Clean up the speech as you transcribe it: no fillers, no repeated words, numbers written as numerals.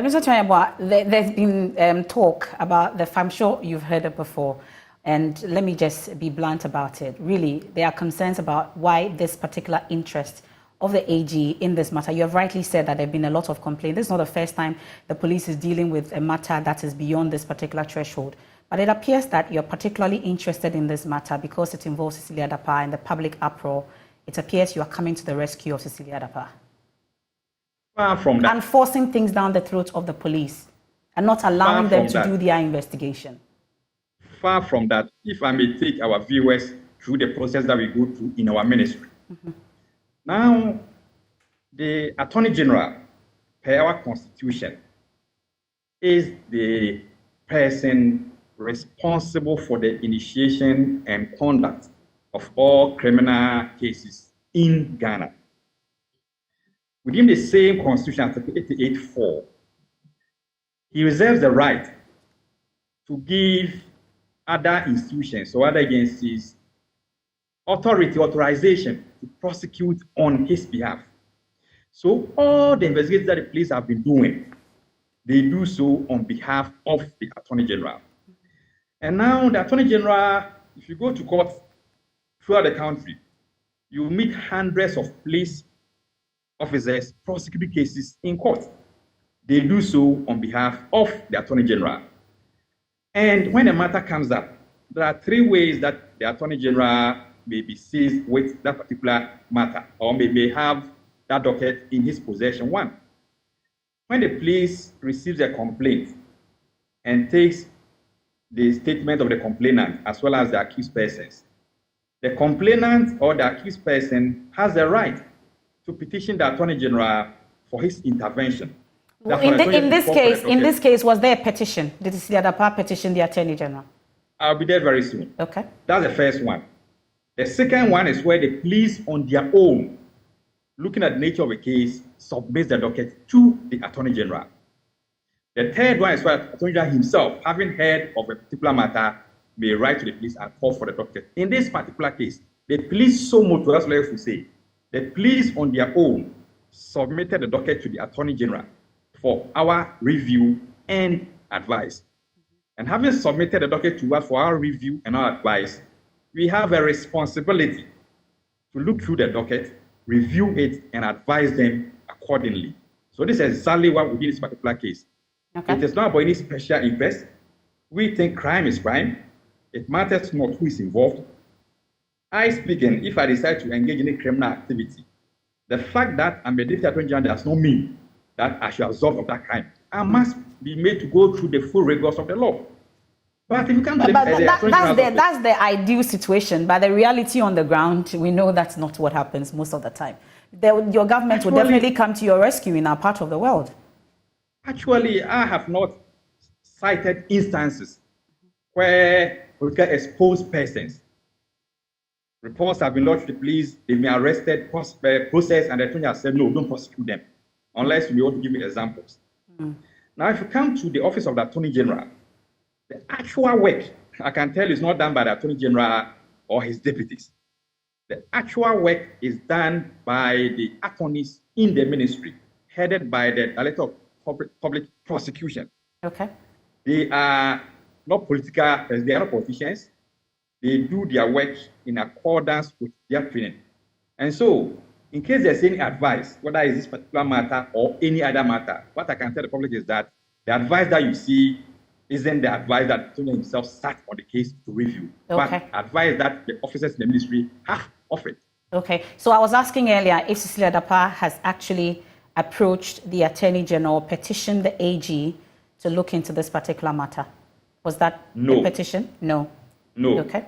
Mr. Tuah-Yeboah, there's been talk about I'm sure you've heard it before, and let me just be blunt about it. Really, there are concerns about why this particular interest of the AG in this matter. You have rightly said that there have been a lot of complaints. This is not the first time the police is dealing with a matter that is beyond this particular threshold. But it appears that you're particularly interested in this matter because it involves Cecelia Dapaah and the public uproar. It appears you are coming to the rescue of Cecelia Dapaah. Far from that. And forcing things down the throat of the police and not allowing them to do their investigation. Far from that. If I may take our viewers through the process that we go through in our ministry. Now, the Attorney-General, per our Constitution, is the person responsible for the initiation and conduct of all criminal cases in Ghana. Within the same Constitution, Article 88(4), he reserves the right to give other institutions or other agencies authorization to prosecute on his behalf. So all the investigations that the police have been doing, they do so on behalf of the Attorney General. And now the Attorney General, if you go to court throughout the country, you meet hundreds of police officers prosecuting cases in court. They do so on behalf of the Attorney General. And when a matter comes up, there are three ways that the Attorney General may be seized with that particular matter, or may have that docket in his possession. One, when the police receives a complaint and takes the statement of the complainant as well as the accused persons, the complainant or the accused person has the right to petition the Attorney General for his intervention. Well, in this case, was there a petition? Did Cecelia Dapaah petition the Attorney General? I'll be there very soon. Okay. That's the first one. The second one is where the police on their own, looking at the nature of the case, submits the docket to the Attorney General. The third one is where the Attorney General himself, having heard of a particular matter, may write to the police and call for the docket. In this particular case, the police so much, that's what I will say, the police on their own submitted the docket to the Attorney General for our review and advice. And having submitted the docket to us for our review and our advice, we have a responsibility to look through the docket, review it, and advise them accordingly. So this is exactly what we did in this particular case. Okay. It is not about any special interest. We think crime is crime. It matters not who is involved. I speaking, if I decide to engage in a criminal activity, the fact that I'm a deputy attorney general does not mean that I should absolve of that crime. I must be made to go through the full rigors of the law. But if you come to that's the ideal situation. But the reality on the ground, we know that's not what happens most of the time. Your government will definitely come to your rescue in our part of the world. Actually, I have not cited instances where political exposed persons, reports have been lodged to the police, they've been arrested, processed, and the attorney has said, no, don't prosecute them, unless you want to give me examples. Now, if you come to the office of the Attorney General, the actual work, I can tell, is not done by the Attorney General or his deputies. The actual work is done by the attorneys in the ministry, headed by the Director of Public Prosecution. Okay. They are not political, they are not politicians. They do their work in accordance with their training. And so, in case there's any advice, whether it's this particular matter or any other matter, what I can tell the public is that the advice that you see isn't the advice that the attorney himself sat on the case to review, but advice that the officers in the ministry have offered. Okay, so I was asking earlier if Cecelia Dapaah has actually approached the Attorney General, petitioned the AG to look into this particular matter. Was that the petition? No. No. Okay.